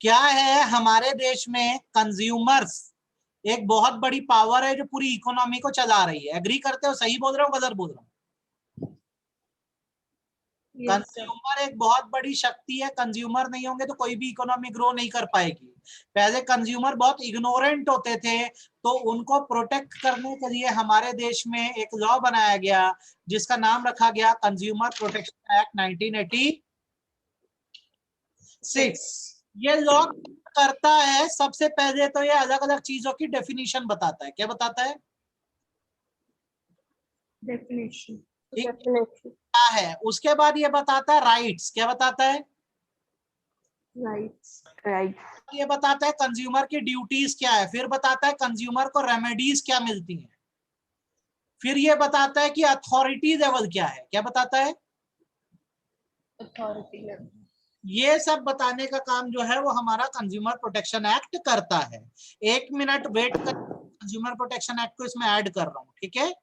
क्या है, हमारे देश में कंज्यूमर्स एक बहुत बड़ी पावर है जो पूरी इकोनॉमी को चला रही है। एग्री करते हो? सही बोल रहा हूँ, गलत बोल रहा हूँ? कंज्यूमर एक बहुत बड़ी शक्ति है। कंज्यूमर नहीं होंगे तो कोई भी इकोनॉमी ग्रो नहीं कर पाएगी। पहले कंज्यूमर बहुत इग्नोरेंट होते थे, तो उनको प्रोटेक्ट करने के लिए हमारे देश में एक लॉ बनाया गया जिसका नाम रखा गया कंज्यूमर प्रोटेक्शन एक्ट 1986। ये लॉ करता है, सबसे पहले तो ये अलग अलग चीजों की डेफिनेशन बताता है। क्या बताता है? डेफिनेशन। क्या है, उसके बाद ये बताता है राइट्स। क्या बताता है? राइट्स। ये बताता है कंज्यूमर की ड्यूटीज क्या है, फिर बताता है कंज्यूमर को रेमेडीज क्या मिलती हैं, फिर ये बताता है कि अथॉरिटी लेवल क्या है। क्या बताता है? Authority level. ये सब बताने का काम जो है वो हमारा कंज्यूमर प्रोटेक्शन एक्ट करता है। 1 मिनट वेट कर, कंज्यूमर प्रोटेक्शन एक्ट को इसमें ऐड कर रहा हूँ, ठीक है?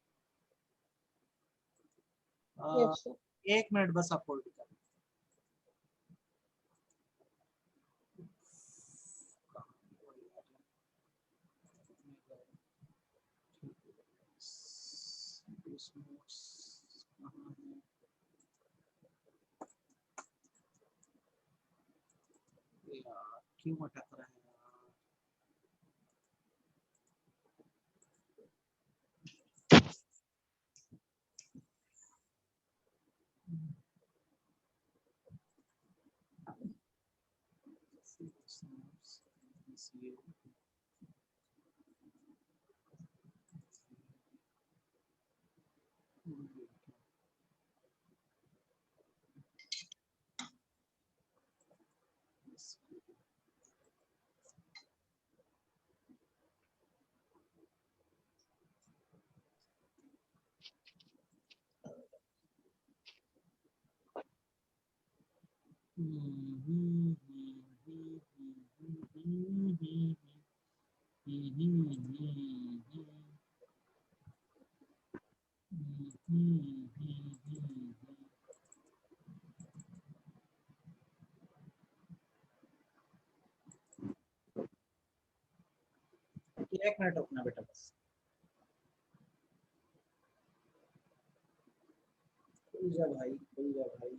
1 मिनट बस आप होल्ड कर। क्यों अटक रहा है? एक मिनट रुकना बेटा बस। खुल जा भाई, खुल जा भाई।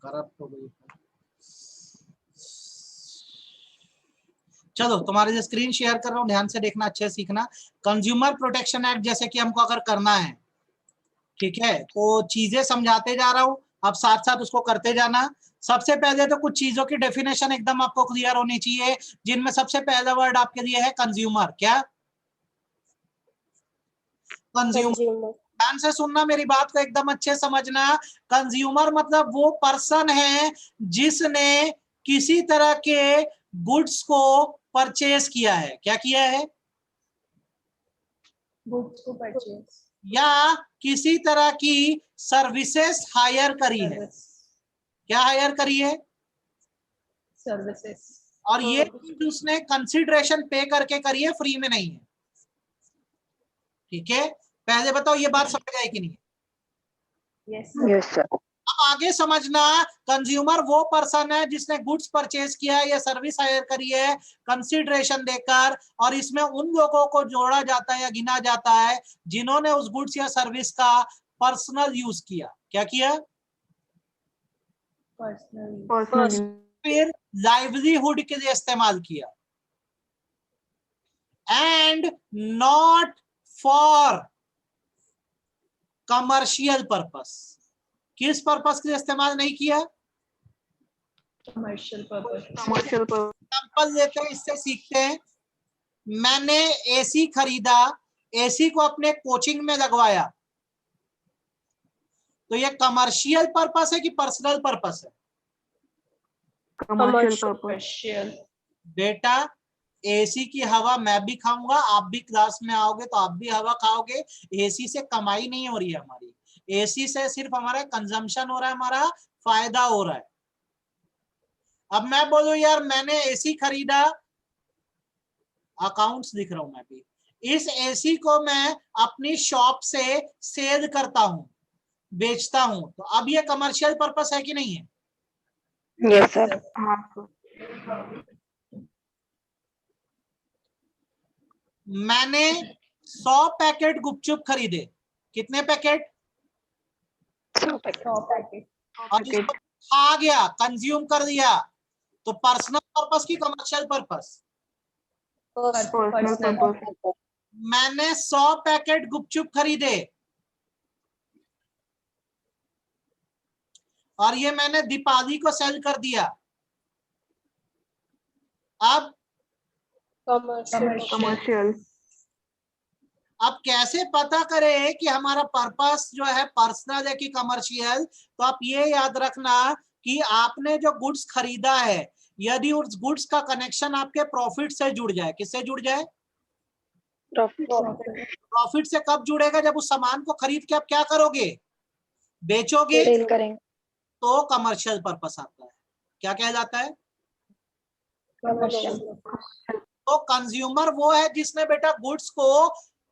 करप्ट हो गई। चलो तुम्हारे लिए स्क्रीन शेयर कर रहा हूं, ध्यान से देखना, अच्छे से सीखना। कंज्यूमर प्रोटेक्शन एक्ट जैसे कि हमको अगर करना है, ठीक है, तो चीजें समझाते जा रहा हूं, अब साथ साथ उसको करते जाना। सबसे पहले तो कुछ चीजों की डेफिनेशन एकदम आपको क्लियर होनी चाहिए, जिनमें सबसे पहला वर्ड आपके लिए है कंज्यूमर। क्या? कंज्यूमर। ध्यान से सुनना, मेरी बात को एकदम अच्छे समझना। कंज्यूमर मतलब वो पर्सन है जिसने किसी तरह के गुड्स को परचेज किया है। क्या किया है? गुड्स को परचेज या किसी तरह की सर्विसेज हायर करी है। क्या हायर करी है? सर्विसेज। और ये चीज उसने कंसिडरेशन पे करके करी है, फ्री में नहीं है। ठीक है, पहले बताओ ये बात समझ आई कि नहीं? Yes sir. अब आगे समझना, कंज्यूमर वो पर्सन है जिसने गुड्स परचेज किया है या सर्विस हायर करी है कंसिडरेशन देकर, और इसमें उन लोगों को जोड़ा जाता है या गिना जाता है जिन्होंने उस गुड्स या सर्विस का पर्सनल यूज किया। क्या किया? पर्सनल। फिर लाइवलीहुड के लिए इस्तेमाल किया, and not for commercial purpose. किस पर्पस के लिए इस्तेमाल नहीं किया? Commercial purpose. एग्जांपल लेते हैं, इससे सीखते हैं। मैंने एसी खरीदा, एसी को अपने कोचिंग में लगवाया, तो ये कमर्शियल पर्पस है कि पर्सनल पर्पस है? कमर्शियल। बेटा एसी की हवा मैं भी खाऊंगा, आप भी क्लास में आओगे तो आप भी हवा खाओगे। एसी से कमाई नहीं हो रही है हमारी, एसी से सिर्फ हमारा कंजम्पशन हो रहा है, हमारा फायदा हो रहा है। अब मैं बोलूं यार मैंने एसी खरीदा, अकाउंट्स दिख रहा हूं मैं भी, इस एसी को मैं अपनी शॉप से सेल करता हूं, बेचता हूं, तो अब ये कमर्शियल पर्पस है कि नहीं है? Yes sir. हाँ मैंने 100 पैकेट गुपचुप खरीदे, कितने पैकेट? 100 पैकेट। 100 पैकेट। और इसको खा गया, कंज्यूम कर दिया, तो पर्सनल पर्पस की कमर्शियल पर्पस? पर्सनल। मैंने 100 पैकेट गुपचुप खरीदे और ये मैंने दीपाली को सेल कर दिया, अब कमर्शियल। अब कैसे पता करें कि हमारा पर्पस जो है पर्सनल है कि कमर्शियल? तो आप ये याद रखना कि आपने जो गुड्स खरीदा है, यदि उस गुड्स का कनेक्शन आपके प्रॉफिट से जुड़ जाए, किससे जुड़ जाए? प्रॉफिट से कब जुड़ेगा? जब उस सामान को खरीद के आप क्या करोगे? बेचोगे, सेल करेंगे तो कमर्शियल पर्पस आता है। क्या कहलाता है? तो कंज्यूमर वो है जिसने बेटा गुड्स को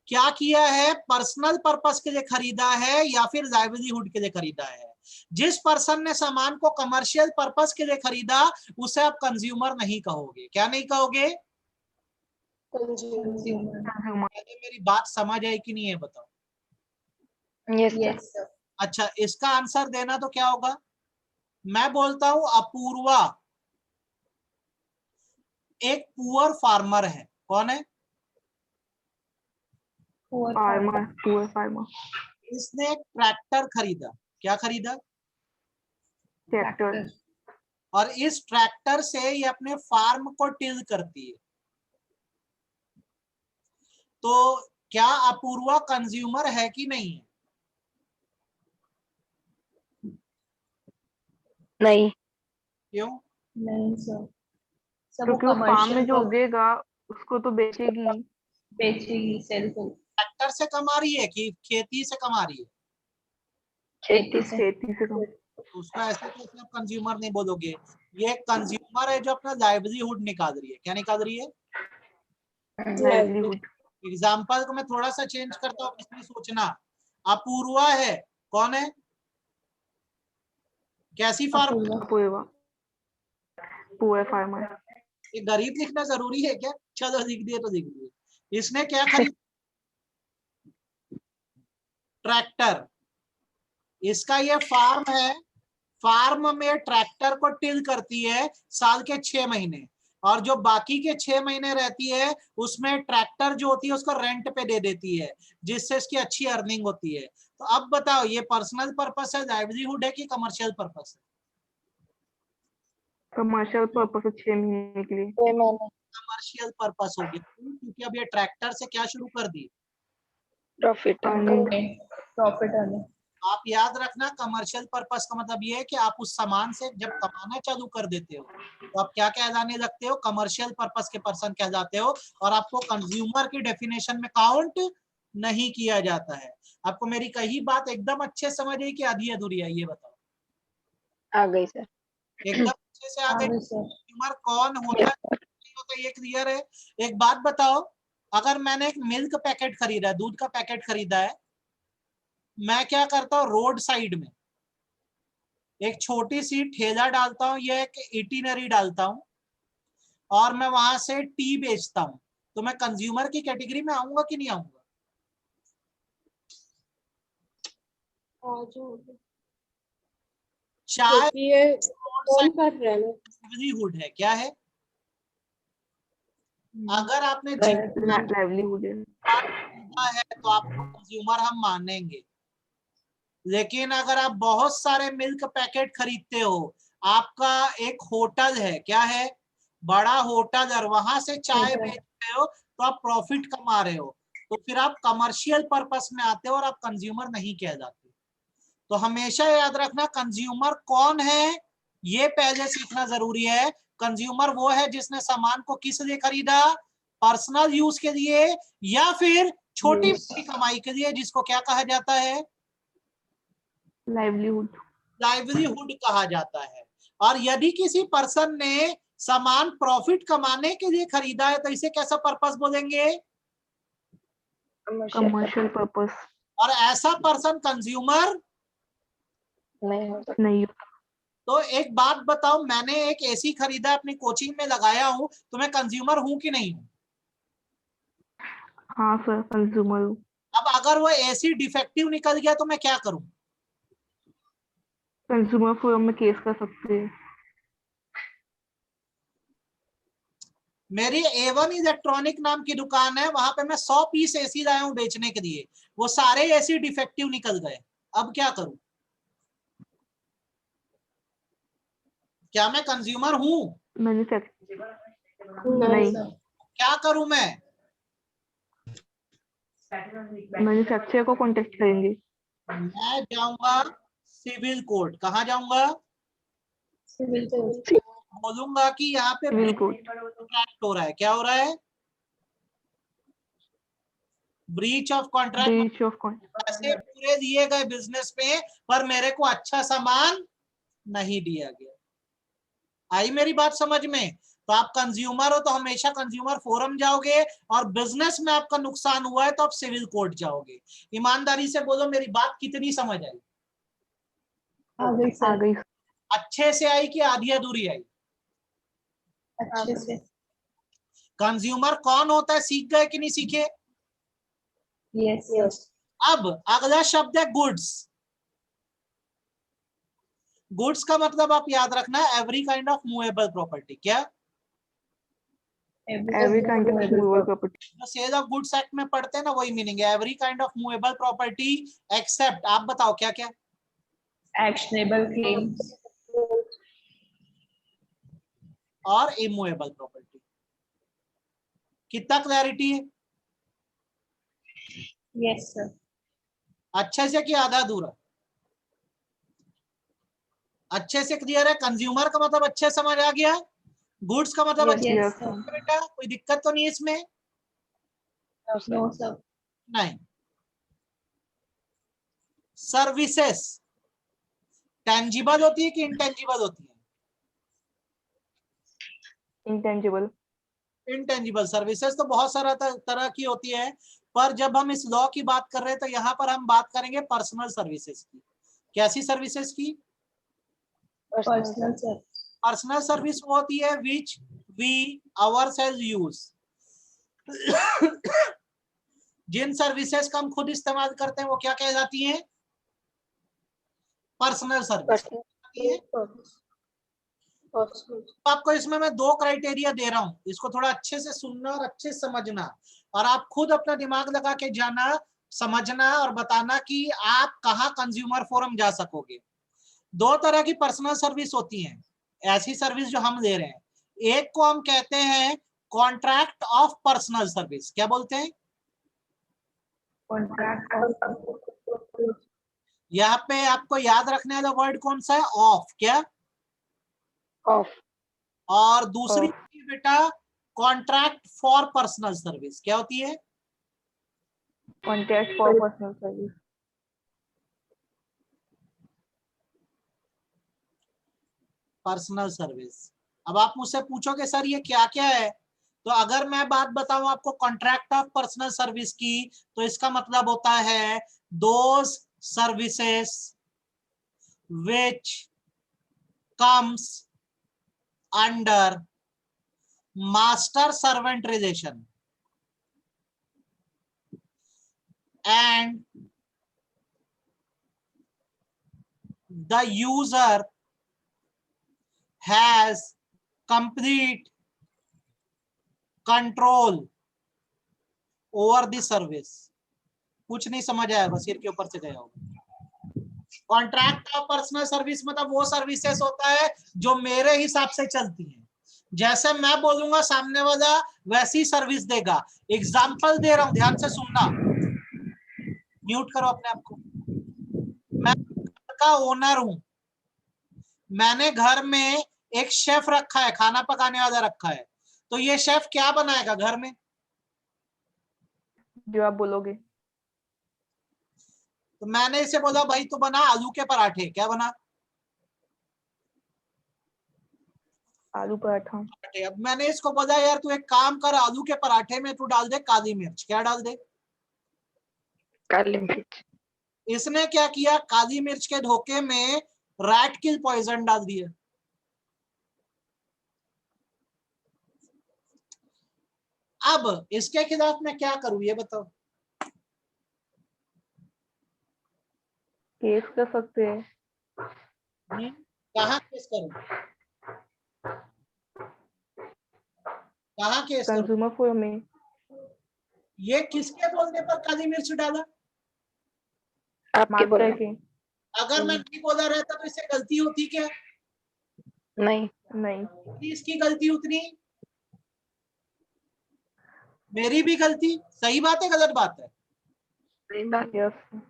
क्या किया है, पर्सनल पर्पस के लिए खरीदा है या फिर लाइवलीहुड के लिए खरीदा है। जिस पर्सन ने सामान को कमर्शियल पर्पस के लिए खरीदा उसे आप कंज्यूमर नहीं कहोगे। क्या नहीं कहोगे? मेरी बात समझ आई कि नहीं है बताओ? Yes sir. अच्छा, इसका आंसर देना तो क्या होगा? मैं बोलता हूं अपूर्वा एक पुअर फार्मर है। कौन है? फार्मर। इसने एक ट्रैक्टर खरीदा। क्या खरीदा? ट्रैक्टर। और इस ट्रैक्टर से ये अपने फार्म को टिल करती है। तो क्या अपूर्वा कंज्यूमर है कि नहीं है? नहीं। क्यों? नहीं सर, क्योंकि वो फार्म में जो उगेगा उसको तो बेचेगी, सेल को। ट्रैक्टर से कमा रही है कि खेती से कमा रही है? खेती से। खेती से कम। उसको ऐसे तो आप कंज्यूमर नहीं बोलोगे। ये कंज्यूमर है जो अपना लाइवलीहुड निकाल रही है। क्या निकाल रही है? लाइवलीहुड। एग्जाम्पल को मैं थोड़ा सा चेंज करता हूँ, इसमें सोचना। अपूर्वा है, कौन है? कैसी फार्म? Poor farmer. ये गरीब लिखना जरूरी है क्या? चलो लिख दिए तो लिख दिए। इसने क्या खरीदा? ट्रैक्टर। इसका ये फार्म है, फार्म में ट्रैक्टर को टिल करती है साल के 6 महीने, और जो बाकी के 6 महीने रहती है उसमें ट्रैक्टर जो होती है उसको रेंट पे दे देती है, जिससे इसकी अच्छी अर्निंग होती है। तो अब बताओ ये पर्सनल पर्पस है, लाइवलीहुड है कि कमर्शियल पर्पस है? कमर्शियल पर्पस 6 महीने के लिए। कमर्शियल पर्पस हो गया, क्योंकि अब ये ट्रैक्टर से क्या शुरू कर दी? प्रॉफिट। अर्निंग। आप याद रखना कमर्शियल पर्पस का मतलब ये है कि आप उस सामान से जब कमाना चालू कर देते हो तो आप क्या कहलाने लगते हो? कमर्शियल पर्पस के पर्सन कहलाते हो, और आपको कंज्यूमर की डेफिनेशन में काउंट नहीं किया जाता है। आपको मेरी कही बात एकदम अच्छे समझ आई कि आधी अधूरी है? ये बताओ। आ गई सर। एकदम अच्छे से आ गई। कंज्यूमर कौन होता है तो ये क्लियर है। एक बात बताओ, अगर मैंने एक मिल्क पैकेट खरीदा है, दूध का पैकेट खरीदा है, मैं क्या करता हूँ? रोड साइड में एक छोटी सी ठेला डालता हूँ या एक इटिनरी डालता हूँ और मैं वहां से टी बेचता हूँ, तो मैं कंज्यूमर की कैटेगरी में आऊंगा कि नहीं आऊंगा? चाय लाइवलीहुड है, क्या है? अगर आपने लाइवलीहुड है तो आपको कंज्यूमर हम मानेंगे, लेकिन अगर आप बहुत सारे मिल्क पैकेट खरीदते हो, आपका एक होटल है, क्या है? बड़ा होटल, और वहां से चाय बेच रहे हो, तो आप प्रॉफिट कमा रहे हो, तो फिर आप कमर्शियल पर्पस में आते हो और आप कंज्यूमर नहीं कहलाते। तो हमेशा याद रखना कंज्यूमर कौन है ये पहले सीखना जरूरी है, कंज्यूमर वो है जिसने सामान को किस लिए खरीदा, पर्सनल यूज के लिए या फिर छोटी मोटी कमाई के लिए, जिसको क्या कहा जाता है, लाइवलीहुड। लाइवलीहुड कहा जाता है। और यदि किसी पर्सन ने सामान प्रॉफिट कमाने के लिए खरीदा है तो इसे कैसा पर्पस बोलेंगे, कमर्शियल पर्पस और ऐसा पर्सन कंज्यूमर नहीं हो सकता। नहीं। तो एक बात बताओ, मैंने एक एसी खरीदा अपनी कोचिंग में लगाया हूं, तो मैं कंज्यूमर हूं कि नहीं हूं? हाँ सर, कंज्यूमर। अब अगर वो एसी डिफेक्टिव निकल गया तो मैं क्या करूं? कंज्यूमर फोरम में केस कर सकते हैं। मेरी A1 इलेक्ट्रॉनिक नाम की दुकान है, वहां पे मैं 100 पीस एसी लाया हूं बेचने के लिए, वो सारे एसी डिफेक्टिव निकल गए, अब क्या करूं? क्या मैं कंज्यूमर हूं? मैन्युफैक्चर नहीं, क्या करूं मैं? मैन्युफैक्चरर को कांटेक्ट करेंगे। मैं जाऊंगा सिविल कोर्ट। कहाँ जाऊंगा? Civil court. बोलूंगा कि यहाँ पे सिविल कोर्ट। कॉन्ट्रैक्ट हो रहा है। क्या हो रहा है? Breach of contract. Breach of contract. पैसे पूरे दिए गए बिजनेस पे, पर मेरे को अच्छा सामान नहीं दिया गया। आई मेरी बात समझ में? तो आप कंज्यूमर हो तो हमेशा कंज्यूमर फोरम जाओगे, और बिजनेस में आपका नुकसान हुआ है तो आप सिविल कोर्ट जाओगे। ईमानदारी से बोलो, मेरी बात कितनी समझ आई? आ गई आ सर, गई। अच्छे से आई कि आधी अधूरी आई? अच्छे से। कंज्यूमर कौन होता है, सीख गए कि नहीं सीखे? Yes yes. अब अगला शब्द है गुड्स। गुड्स का मतलब आप याद रखना, every kind of movable property. क्या? Every kind of movable property. जो सेल ऑफ गुड्स एक्ट में पढ़ते हैं ना, वही मीनिंग है, every kind of movable property except, आप बताओ क्या क्या? एक्शनेबल क्लेम्स और इमूवेबल प्रॉपर्टी। कितना क्लैरिटी है? Yes sir. अच्छे से कि आधा अधूरा? अच्छे से क्लियर है? कंज्यूमर का मतलब अच्छे समझ आ गया, गुड्स का मतलब अच्छे यस यस सर। बेटा, कोई दिक्कत तो नहीं है इसमें? No sir. नहीं। सर्विसेस टेंजिबल होती है कि इनटेंजिबल होती है? इंटेंजिबल। इनटेंजिबल सर्विसेज तो बहुत सारा तरह की होती है, पर जब हम इस लॉ की बात कर रहे हैं तो यहाँ पर हम बात करेंगे पर्सनल सर्विसेज की। कैसी सर्विसेज की? Personal sir. पर्सनल सर्विस वो होती है विच वी आवरसेल्फ यूज। जिन सर्विसेज का हम खुद इस्तेमाल करते हैं वो क्या कहलाती हैं? Personal service. आपको इसमें मैं 2 क्राइटेरिया दे रहा हूं, इसको थोड़ा अच्छे से सुनना और अच्छे से समझना, और आप खुद अपना दिमाग लगा के जाना, समझना और बताना कि आप कहाँ कंज्यूमर फोरम जा सकोगे। 2 तरह की पर्सनल सर्विस होती हैं, ऐसी सर्विस जो हम ले रहे हैं। एक को हम कहते हैं कॉन्ट्रैक्ट ऑफ पर्सनल सर्विस। क्या बोलते हैं? कॉन्ट्रैक्ट। यहाँ पे आपको याद रखने वाला वर्ड कौन सा है? ऑफ। क्या? ऑफ। और दूसरी होती है बेटा कॉन्ट्रैक्ट फॉर पर्सनल सर्विस। क्या होती है? Contract for personal service. Personal service. अब आप मुझसे पूछोगे सर ये क्या क्या है, तो अगर मैं बात बताऊं आपको कॉन्ट्रैक्ट ऑफ पर्सनल सर्विस की, तो इसका मतलब होता है those services which comes under master servant relation and the user has complete control over the service। कुछ नहीं समझ आया, बस सिर के ऊपर से गया होगा। कॉन्ट्रैक्ट ऑफ पर्सनल सर्विस मतलब वो सर्विसेज होता है जो मेरे हिसाब से चलती है, जैसे मैं बोलूंगा सामने वाला वैसी सर्विस देगा। एग्जाम्पल दे रहा हूं, ध्यान से सुनना। म्यूट करो अपने आप को। मैं घर का ओनर हूं, मैंने घर में एक शेफ रखा है, खाना पकाने वाला रखा है, तो ये शेफ क्या बनाएगा घर में? जो आप बोलोगे। तो मैंने इसे बोला भाई तू बना आलू के पराठे, क्या बना? आलू पराठा। पराठे। अब मैंने इसको बोला यार तू एक काम कर, आलू के पराठे में तू डाल दे काली मिर्च, क्या डाल दे? काली मिर्च। इसने क्या किया, काली मिर्च के धोखे में रैट किल पॉइजन डाल दिया। अब इसके खिलाफ मैं क्या करूं ये बताओ? केस कर सकते हैं। कहाँ केस करूं? कहाँ केस करूं? कंज्यूमर फोरम में। ये किसके बोलने पर काली मिर्च डाला? आपके मास्टर बोला। के। अगर मैं नहीं बोला रहता तो इससे गलती होती क्या? नहीं। नहीं। इसकी गलती उतनी, मेरी भी गलती। सही बात है गलत बात है? सही बात। यस।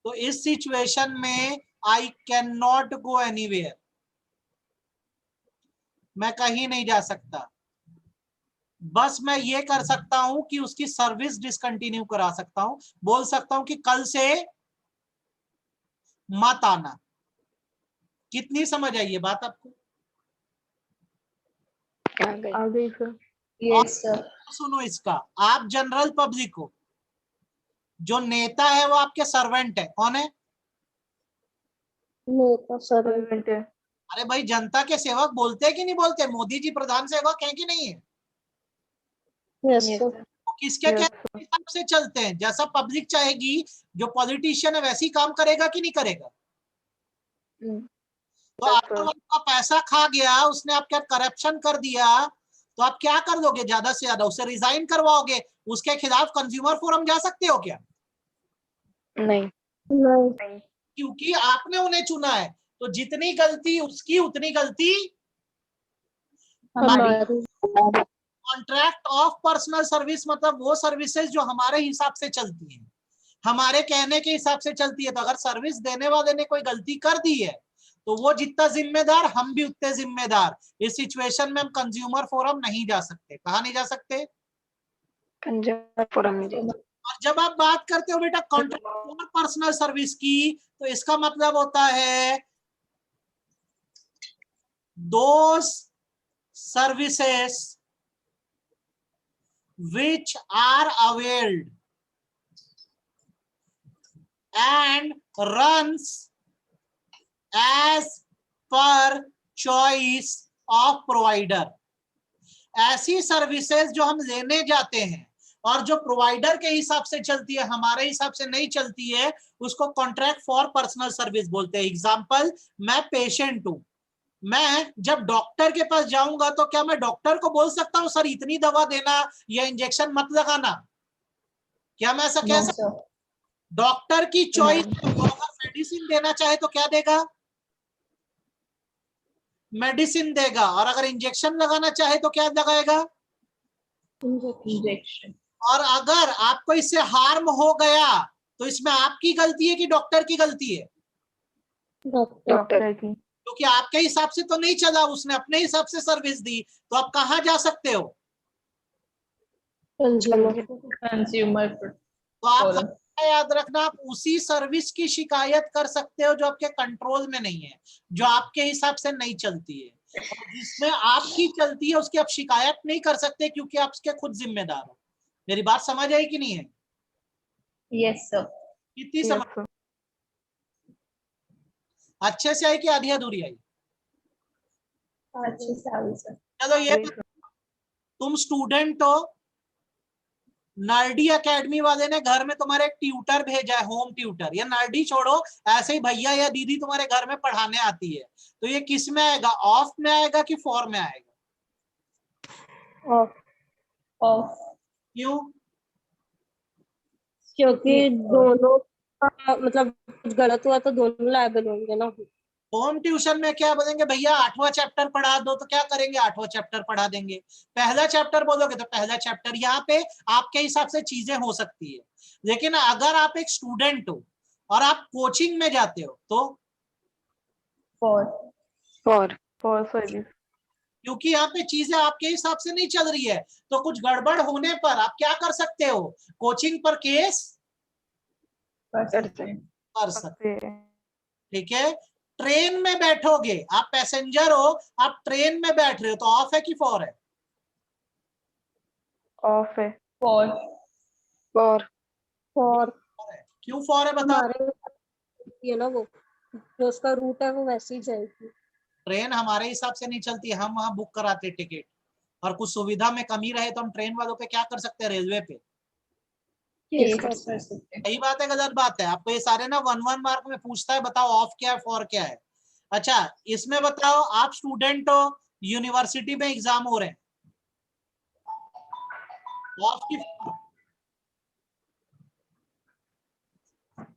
तो इस सिचुएशन में I can not go anywhere, मैं कहीं नहीं जा सकता। बस मैं ये कर सकता हूं कि उसकी सर्विस डिसकंटिन्यू करा सकता हूं, बोल सकता हूं कि कल से मत आना। कितनी समझ आई ये बात आपको? आ गई। आ गई सर। Yes sir. सुनो इसका, आप जनरल पब्लिक हो, जो नेता है वो आपके सर्वेंट है, कौन है? नेता सर। सर्वेंट है। अरे भाई जनता के सेवक बोलते हैं कि नहीं बोलते? मोदी जी प्रधान सेवक हैं कि नहीं है? Yes Yes, sir. sir. वो किसके Yes, कहने हिसाब से चलते हैं? जैसा पब्लिक चाहेगी, जो पॉलिटिशियन है वैसी काम करेगा कि नहीं करेगा? तो Yes, अगर sir. वो आपका पैसा खा गया, उसने आपका करप्शन कर दिया, तो आप क्या कर लोगे? ज्यादा से ज्यादा उसे रिजाइन करवाओगे, उसके खिलाफ कंज्यूमर फोरम जा सकते हो क्या? नहीं। नहीं। क्योंकि आपने उन्हें चुना है, तो जितनी गलती उसकी उतनी गलती हमारी। कॉन्ट्रैक्ट ऑफ पर्सनल सर्विस मतलब वो सर्विसेज जो हमारे हिसाब से चलती है, हमारे कहने के हिसाब से चलती है। तो अगर सर्विस देने वाले ने कोई गलती कर दी है तो वो जितना जिम्मेदार, हम भी उतने जिम्मेदार। इस सिचुएशन में हम कंज्यूमर फोरम नहीं जा सकते। कहाँ नहीं जा सकते? कंज्यूमर फोरम में जाइए। और जब आप बात करते हो बेटा कॉन्ट्रैक्ट फॉर पर्सनल सर्विस की, तो इसका मतलब होता है दोस services which are availed and runs as per choice of provider। ऐसी सर्विसेज जो हम लेने जाते हैं और जो प्रोवाइडर के हिसाब से चलती है, हमारे हिसाब से नहीं चलती है, उसको कॉन्ट्रैक्ट फॉर पर्सनल सर्विस बोलते हैं। एग्जांपल, मैं पेशेंट हूं, मैं जब डॉक्टर के पास जाऊंगा तो क्या मैं डॉक्टर को बोल सकता हूं सर इतनी दवा देना या इंजेक्शन मत लगाना? क्या मैं ऐसा कह सकता हूं? डॉक्टर की चॉइस, वो अगर मेडिसिन देना चाहे तो क्या देगा? मेडिसिन देगा। और अगर इंजेक्शन लगाना चाहे तो क्या लगाएगा? इंजेक्शन। और अगर आपको इससे हार्म हो गया तो इसमें आपकी गलती है कि डॉक्टर की गलती है? डॉक्टर। डॉक्टर की। क्योंकि आपके हिसाब से तो नहीं चला, उसने अपने हिसाब से सर्विस दी। तो आप कहाँ जा सकते हो? कंज्यूमर। तो आप याद रखना, आप उसी सर्विस की शिकायत कर सकते हो जो आपके कंट्रोल में नहीं है, जो आपके हिसाब से नहीं चलती है। और जिसमें आपकी चलती है उसकी आप शिकायत नहीं कर सकते क्योंकि आप उसके खुद जिम्मेदार हो। मेरी बात समझ आई कि नहीं है? Yes sir. कितनी Yes, समझ? sir. अच्छे से आई कि आधी अधूरी आई? अच्छे से आगे सर। चलो ये Yes, sir. तुम स्टूडेंट हो, नर्डी एकेडमी वाले ने घर में तुम्हारे एक ट्यूटर भेजा है, होम ट्यूटर। या नर्डी छोड़ो, ऐसे ही भैया या दीदी तुम्हारे घर में पढ़ाने आती है, तो ये किस में आएगा? ऑफ में आएगा कि फॉर में आएगा? ऑफ। ऑफ। क्यों? क्योंकि दोनों का मतलब कुछ गलत हुआ तो दोनों लायबल होंगे ना। होम ट्यूशन में क्या बोलेंगे, भैया 8वां चैप्टर पढ़ा दो, तो क्या करेंगे? 8वां चैप्टर पढ़ा देंगे। पहला चैप्टर बोलोगे तो पहला चैप्टर। यहाँ पे आपके हिसाब से चीजें हो सकती है, लेकिन अगर आप एक स्टूडेंट हो और आप कोचिंग में जाते हो तो फॉर। फॉर। For service. क्योंकि यहाँ पे चीजें आपके हिसाब से नहीं चल रही है, तो कुछ गड़बड़ होने पर आप क्या कर सकते हो, कोचिंग पर केस कर सकते हैं। कर सकते, सकते हैं। ठीक है। ट्रेन में बैठोगे, आप पैसेंजर हो, आप ट्रेन में बैठ रहे हो, तो ऑफ है कि फॉर है? ऑफ है। फॉर फॉर फॉर क्यों फॉर है बताओ? हमारे ये ना वो जो उसका रूट है वो वैसे ही जाएगी। ट्रेन हमारे हिसाब से नहीं चलती, हम वहां बुक कराते टिकट, और कुछ सुविधा में कमी रहे तो हम ट्रेन वालों पे क्या कर सकते हैं, रेलवे पे। केस कर सकते हैं। सही बात है, गलत बात है? आपको ये सारे ना 1 मार्क में पूछता है, बताओ ऑफ क्या है, फॉर क्या है। अच्छा, इसमें बताओ, आप स्टूडेंट हो, यूनिवर्सिटी में एग्जाम हो रहे हैं, ऑफ की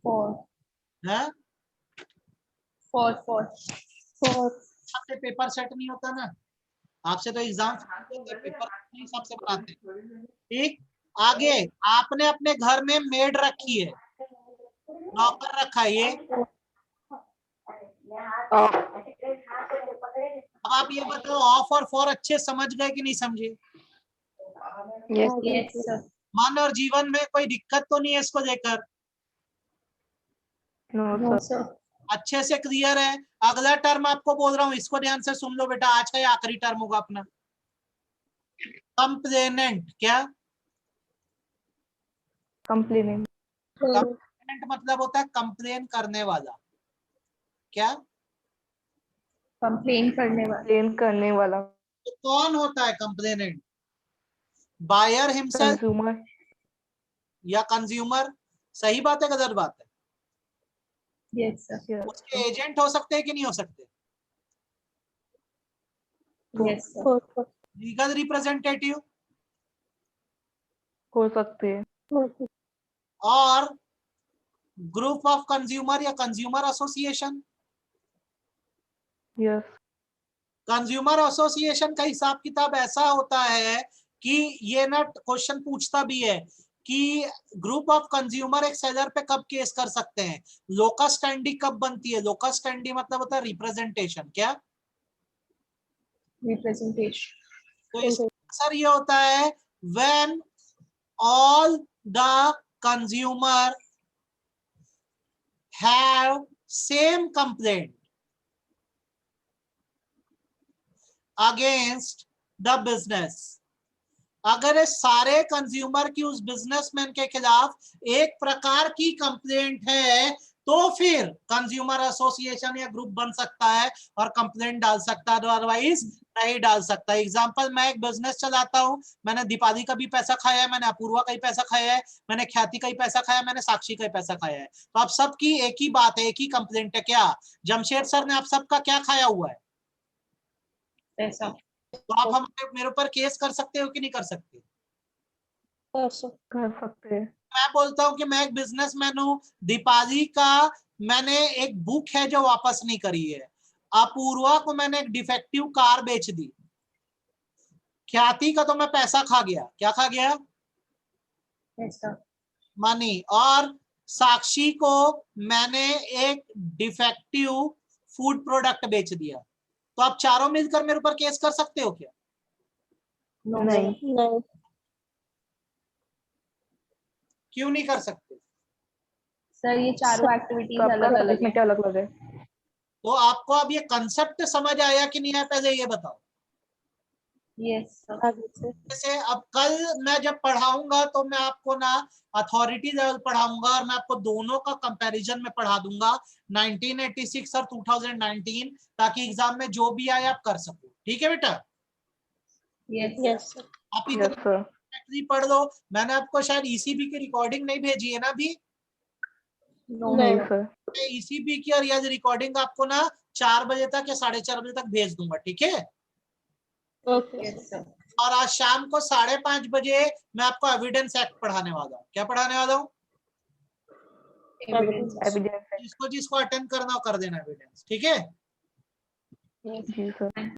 फॉर है? फॉर फॉर फॉर आपसे पेपर सेट नहीं होता ना, आपसे तो एग्जाम पेपर हिसाब से बनाते हैं, ठीक। आगे, आपने अपने घर में मेड रखी है, नौकर रखा है, ये ऑफ। अब आप ये बताओ, ऑफ और फॉर अच्छे समझ गए कि नहीं समझे? यस मन और जीवन में कोई दिक्कत तो नहीं है इसको लेकर? No sir. अच्छे से क्लियर है? अगला टर्म आपको बोल रहा हूं, इसको ध्यान से सुन लो बेटा, आज का ये आखिरी टर्म होगा अपना। कंप्लेनेंट, क्या कंप्लेनिंग। कंप्लेनेंट मतलब होता है कंप्लेन करने वाला, क्या? कंप्लेन करने वाला। कंप्लेन करने वाला। तो कौन होता है कंप्लेनेंट? Buyer himself consumer. या कंज्यूमर? सही बात है, गलत बात है? Yes sir. उसके एजेंट हो सकते हैं कि नहीं हो सकते? Yes sir. लीगल रिप्रेजेंटेटिव हो सकते हैं। और ग्रुप ऑफ कंज्यूमर या consumer association. Yes. Consumer association का हिसाब किताब ऐसा होता है कि ये ना क्वेश्चन पूछता भी है कि ग्रुप ऑफ कंज्यूमर एक सेलर पे कब केस कर सकते हैं, लोकस स्टैंडी कब बनती है। लोकस स्टैंडी मतलब होता है रिप्रेजेंटेशन, क्या? रिप्रेजेंटेशन। तो इसका आंसर ये होता है when all the consumer have same complaint against the business. अगर इस सारे कंज्यूमर की उस बिजनेसमैन के खिलाफ एक प्रकार की कंप्लेंट है, तो फिर कंज्यूमर एसोसिएशन या ग्रुप बन सकता है और कंप्लेंट डाल सकता है, अदरवाइज नहीं डाल सकता। एग्जांपल, मैं एक बिजनेस चलाता हूं, मैंने दीपाली का भी पैसा खाया है, मैंने अपूर्वा का ही पैसा खाया है, मैंने ख्याति का ही पैसा खाया है, मैंने साक्षी का ही पैसा खाया है, तो आप सबकी एक ही बात है, एक ही कंप्लेंट है, क्या? जमशेद सर ने आप सबका क्या खाया हुआ है? पैसा। तो आप हम मेरे ऊपर केस कर सकते हो कि नहीं कर सकते? कर सकते हैं। मैं बोलता हूं कि मैं एक बिजनेसमैन हूं, दीपाली का मैंने एक बुक है जो वापस नहीं करी है, अपूर्वा को मैंने एक डिफेक्टिव कार बेच दी, ख्याति का तो मैं पैसा खा गया, क्या खा गया? पैसा। मनी। और साक्षी को मैंने एक डिफेक्टिव फूड प्रोडक्ट बेच दिया, तो आप चारों मिलकर मेरे ऊपर केस कर सकते हो क्या? नहीं। क्यों नहीं कर सकते? सर ये चारों एक्टिविटीज अलग अलग इसमें क्या अलग अलग है? तो आपको अब ये कंसेप्ट समझ आया कि नहीं आया, पहले ये बताओ। यस जैसे अब कल मैं जब पढ़ाऊंगा तो मैं आपको ना अथॉरिटी लेवल पढ़ाऊंगा, और मैं आपको दोनों का कंपैरिजन में पढ़ा दूंगा, 1986 और 2019, ताकि एग्जाम में जो भी आए आप कर सको, ठीक है बेटा? यस आप यस सर। इतना पढ़ लो। मैंने आपको शायद ईसीबी की रिकॉर्डिंग नहीं भेजी है ना अभी? नहीं सर। ईसीबी की और यह रिकॉर्डिंग आपको ना 4 बजे तक या 4:30 बजे तक भेज दूंगा, ठीक है? और आज शाम को 5:30 बजे मैं आपको एविडेंस एक्ट पढ़ाने वाला हूँ। क्या पढ़ाने वाला हूँ? एविडेंस। जिसको जिसको अटेंड करना हो कर देना एविडेंस, ठीक है? जी सर।